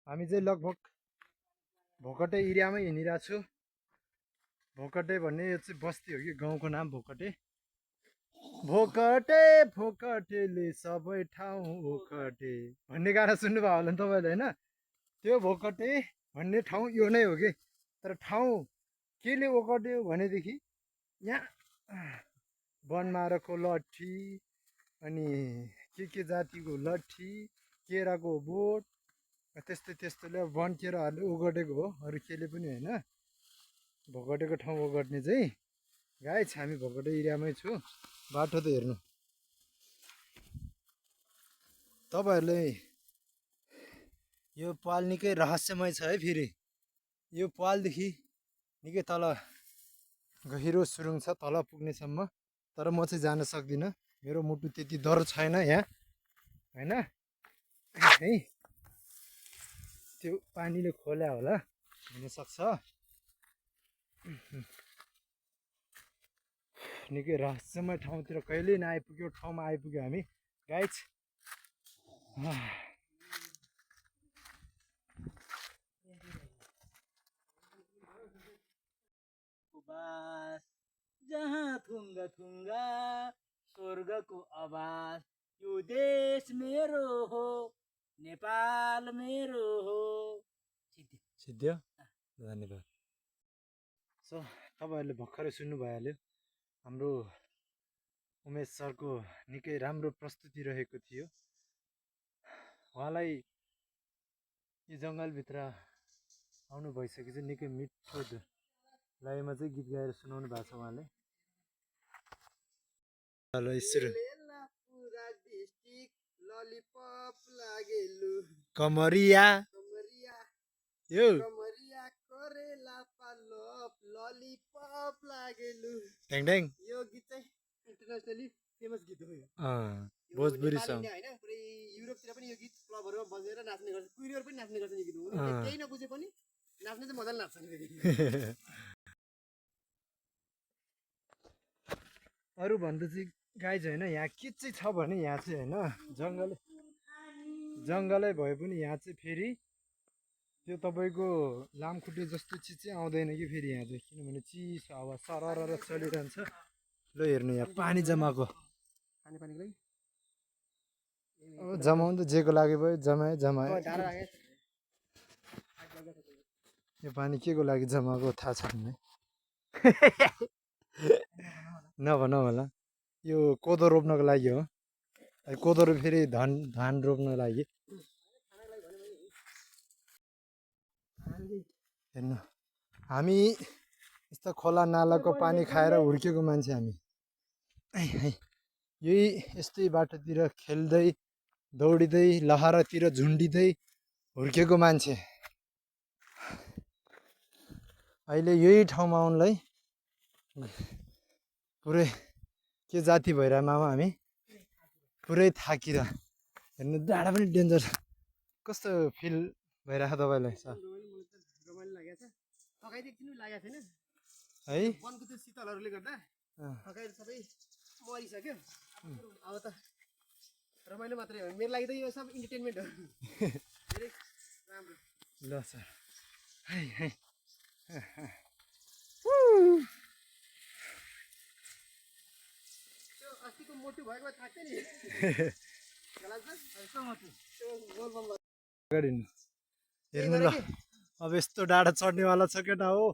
हामी चाहिँ लगभग भोकटे एरियामै हिँडिरहेको छु। भोकटे भन्ने यो चाहिँ बस्ती हो कि गाउँको नाम भोकटे। भोकटे भोकटेले सबै ठाउँ ओखटे भन्ने गाना सुन्नुभयो होला नि तपाईँले होइन? त्यो भोकटे भन्ने ठाउँ यो नै हो कि। तर ठाउँ केले ओखट्यो भनेदेखि यहाँ बनमाराको लट्ठी अनि के जातिको लट्ठी केराको बोट त्यस्तै त्यस्तोले वन केराहरूले ओगटेको हो, अरू केले पनि होइन। भोकटेको ठाउँ ओगट्ने चाहिँ गाइस हामी भोकटे एरियामै छु। बाटो त हेर्नु तपाईँहरूले, यो पाल निकै रहस्यमय छ है। फेरि यो पालदेखि निकै तल गहिरो सुरुङ छ तल पुग्नेसम्म, तर म चाहिँ जान सक्दिनँ, मेरो मुटु त्यति डर छैन यहाँ होइन है। त्यो पानीले खोल्या होला हुनसक्छ। निकै रहस्यमय ठाउँतिर कहिल्यै नआइपुग्यो ठाउँमा आइपुग्यो हामी गाइस। जहाँ थुङ्गा थुङ्गा स्वर्गको आवाज, यो देश मेरो हो, नेपाल मेरो हो। सिद्धियो, धन्यवाद। सो तपाईँहरूले भर्खरै सुन्नु भइहाल्यो, हाम्रो उमेश सरको निकै राम्रो प्रस्तुति रहेको थियो। उहाँलाई यो जङ्गलभित्र आउनु भइसकेपछि निकै मिठो लयमा चाहिँ गीत गाएर सुनाउनु भएको छ उहाँले। हेलो यसरी कमरिया यो ड्याङ ड्याङ यो गीत चाहिँ इन्टरनेसनली फेमस गीत हो। भोजपुरी सङ होइन, पुरै युरोपतिर पनि यो गीत क्लबहरूमा बजेर नाच्ने गर्छ, कुइरीहरू पनि नाच्ने गर्छन् यो गीत। केही नबुझे पनि नाच्ने चाहिँ मजाले नाच्छन्। अरू भन्दा चाहिँ गाइज होइन, यहाँ के चाहिँ छ भने यहाँ चाहिँ होइन जङ्गलै भए पनि यहाँ चाहिँ फेरि त्यो तपाईँको लामखुट्टे जस्तो चिज चाहिँ आउँदैन कि फेरि यहाँ चाहिँ, किनभने चिसो हावा सरर चलिरहन्छ। ल हेर्नु यहाँ पानी जमाएको, अब जमाउनु त जेको लागि भयो, जमायो। यो पानी के को लागि जमाएको थाहा छैन। नभन होला, यो कोदो रोप्नको लागि हो। कोदो फेरि धान रोप्न लागि। हेर्नु हामी यस्तो खोला नालाको पानी खाएर हुर्केको मान्छे हामी। यही यस्तै बाटोतिर खेल्दै दौडिँदै लहरातिर झुन्डिँदै हुर्केको मान्छे। अहिले यही ठाउँमा आउनुलाई पुरै के जाति भइरह मामा हामी पुरै थाकिर। हेर्नु डाँडा पनि डेन्जर छ। कस्तो फिल भइरहेको तपाईँलाई सर? है वनको त्यो शीतलहरूले गर्दा थकाइ सबै मरिसक्यो। अब त रमाइलो मात्रै हो, मेरो लागि त यो सब इन्टरटेनमेन्ट हो। धेरै राम्रो ल सर। अस्तिको मोटु भएको थाक्थ्यो नि। हेर्नु ल, अब यस्तो डाँडा चढ्नेवाला छ केटा हो।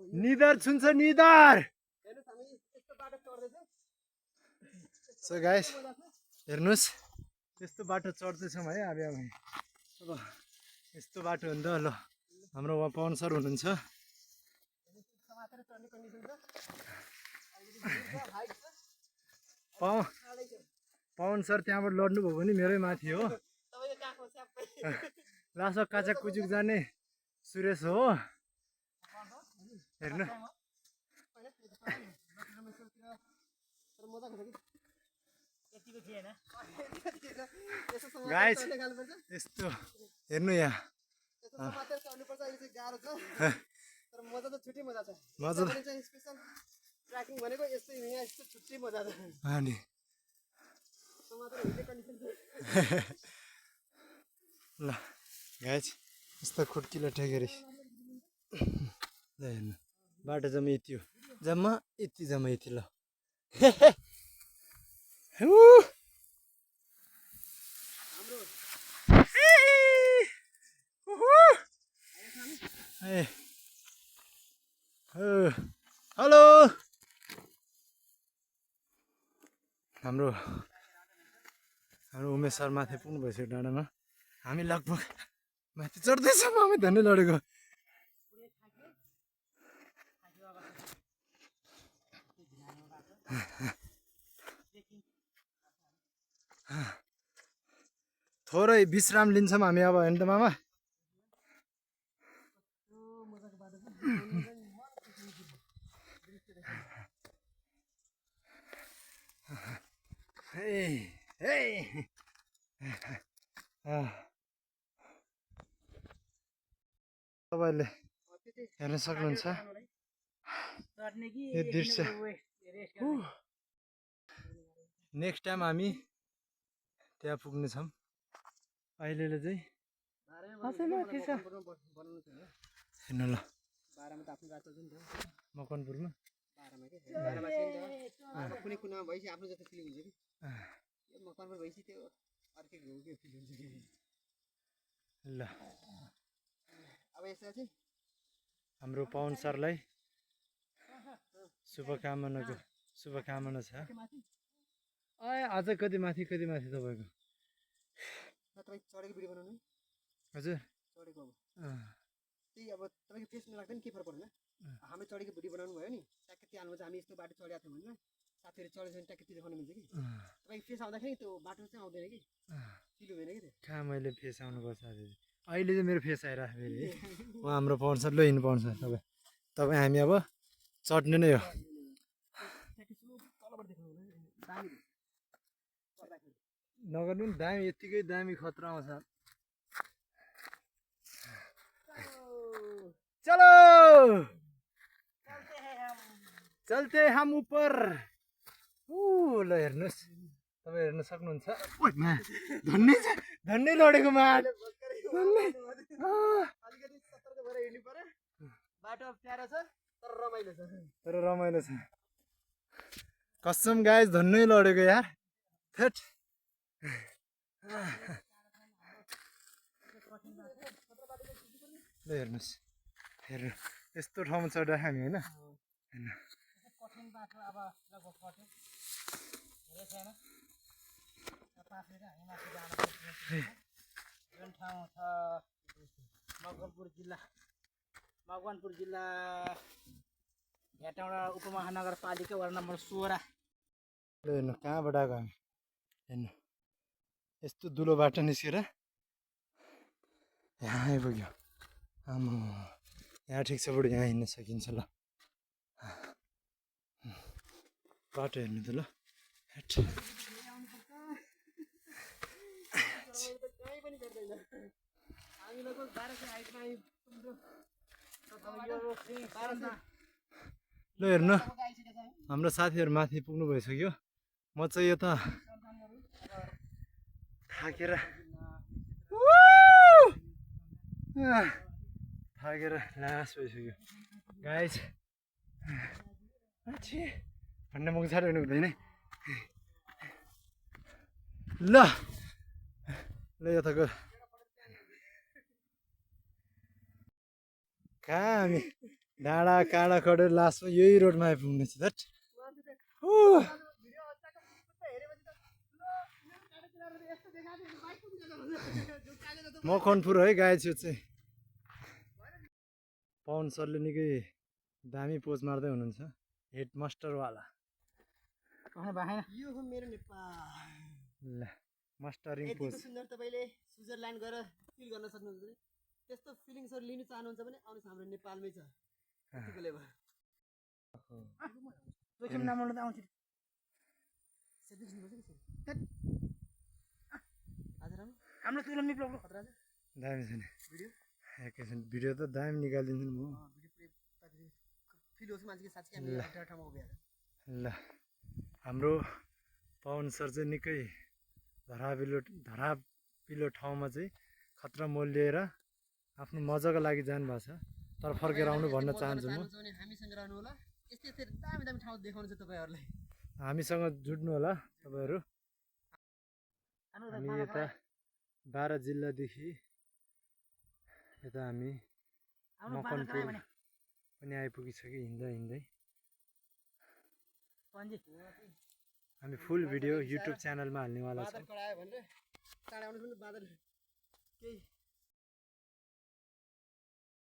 निदर छुन्छ निदर। सो गाइस हेर्नुहोस्, यस्तो बाटो चढ्दैछौँ है अब हामी। अब यस्तो बाटो हो नि त। ल हाम्रो उहाँ पवन सर हुनुहुन्छ। पवन सर त्यहाँबाट लड्नुभयो भने मेरै माथि हो। लासो काचा कुचुक जाने सुरेश हो। हेर्नु गाइस यस्तो हेर्नु यहाँ मजा त छुट्टै मजा छ। मजा स्पेसल ट्र्याकिङ भनेको यस्तै यहाँ यस्तो छुट्टै मजा छ। अनि ल गाइज यस्तो खुड्किलो टेकेरी ल हेर्नु बाटो जम्मा यति हो जम्मा यति ल हेलो हाम्रो उमेश सर माथि पुग्नु भइसक्यो डाँडामा हामी लगभग माथि चढ्दैछौँ हामी धन्य लडेको थोरै विश्राम लिन्छौँ हामी अब होइन त मामा तपाईँले हेर्न सक्नुहुन्छ यो दृश्य नेक्स्ट टाइम हामी त्यहाँ पुग्नेछौँ अहिले चाहिँ हेर्नु ल मकनपुरमा कुनै कुनामा भएपछि आफ्नो जस्तो फिलिङ हुन्छ कि मकनपुर भएपछि त्यो अर्कै घुमकै फिल हुन्छ कि ल अब यसमा चाहिँ हाम्रो पवन सरलाई शुभकामना छ अझ कति माथि तपाईँको तपाईँ चढेको भिडियो बनाउनु हजुर चढेको अब त्यही अब तपाईँको फेसमा लाग्दैन के फरक पर्दैन हामी चढेको भिडियो बनाउनु भयो नि ट्याक्कै त्यो हाल्नु चाहिँ हामी यस्तो बाटो चढेको थियौँ भने साथीहरू चढेको भने ट्याक्कै त्यो देखाउनु मिल्छ कि तपाईँको फेस आउँदाखेरि त्यो बाटो चाहिँ आउँदैन कि चिलो भएन कि त्यो कहाँ मैले फेस आउनुपर्छ अहिले चाहिँ मेरो फेस आइरहेको फेरि उहाँ हाम्रो पवन सर ल हिँड्नु पाउँछ तपाईँ हामी अब चढ्ने नै हो नगर्नु नि दामी यत्तिकै दामी खतरा आउँछ चलो चलते हम ऊपर ल हेर्नुहोस् तपाईँ हेर्न सक्नुहुन्छ धन्नै लडेको माड अलिकति सतर्क भएर हिँड्नु पर्यो बाटो प्यारो छ तर रमाइलो छ कसम गाइस धन्नै लडेको यार थेट ल हेर्नुहोस् हेर्नु यस्तो ठाउँमा चढ्दा हामी होइन कठिन बाटो अब लगभग कठिन धेरै छैन 5 मिनट हामी माथि जानुपर्छ जुन ठाउँ छ मकवानपुर जिल्ला भेटौँडा उपमहानगरपालिका वडा नम्बर 16 ल हेर्नु कहाँबाट आएको हामी हेर्नु यस्तो दुलो बाटो निस्केर यहाँ आइपुग्यो आम्मा यहाँ ठिक छ बरु यहाँ हिँड्न सकिन्छ ल बाटो हेर्नु त ल ल हेर्नु हाम्रो साथीहरू माथि पुग्नु भइसक्यो म चाहिँ यता थाकेर लास भइसक्यो गाइस भन्ने मुख साह्रो हुनु हुँदैन ल यताको कहाँ हामी डाँडा काँडा खडेर लास्टमा यही रोडमा आइपुग्नेछ धट मकवानपुर है गाइस यो चाहिँ पवन सरले निकै दामी पोज मार्दै हुनुहुन्छ हेडमास्टरवाला यो हो मेरो नेपाल ल मास्टरिङ पोज सुन्दर तपाईँले स्विजरल्यान्ड गएर फिल गर्न सक्नुहुन्छ त्यस्तो फिलिङ्सहरू लिनु चाहनुहुन्छ भने आउनुहोस् हाम्रो नेपालमै छ यतिको लेभल हाम्रो तुलना ब्लग खतरा छ दामी छ नि भिडियो एकैछिन भिडियो त दामी निकालिदिन्छु नि म फिल होस् मान्छेको साथी हामी एउटा ठाउँमा उभिएर ल हाम्रो पवन सर चाहिँ निकै धरापिलो ठाउँमा चाहिँ खतरा मोल लिएर आफ्नो मजाको लागि जानुभएको छ। तर फर्केर आउनु भन्न चाहन्छु म। हामीसँग रहनु होला। यस्तै यस्तै दामी दामी ठाउँ देखाउनु छ तपाईँहरूलाई। हामीसँग जुट्नु होला तपाईँहरू। हामी यता बारा जिल्लादेखि यता हामी मकनपुर पनि आइपुगिसक्यो हिँड्दा हिँड्दै। हामी फुल भिडियो युट्युब च्यानलमा हाल्नेवाला छौँ। बादल करायो भनेर चाँडै आउनुहोस् भने बादल केही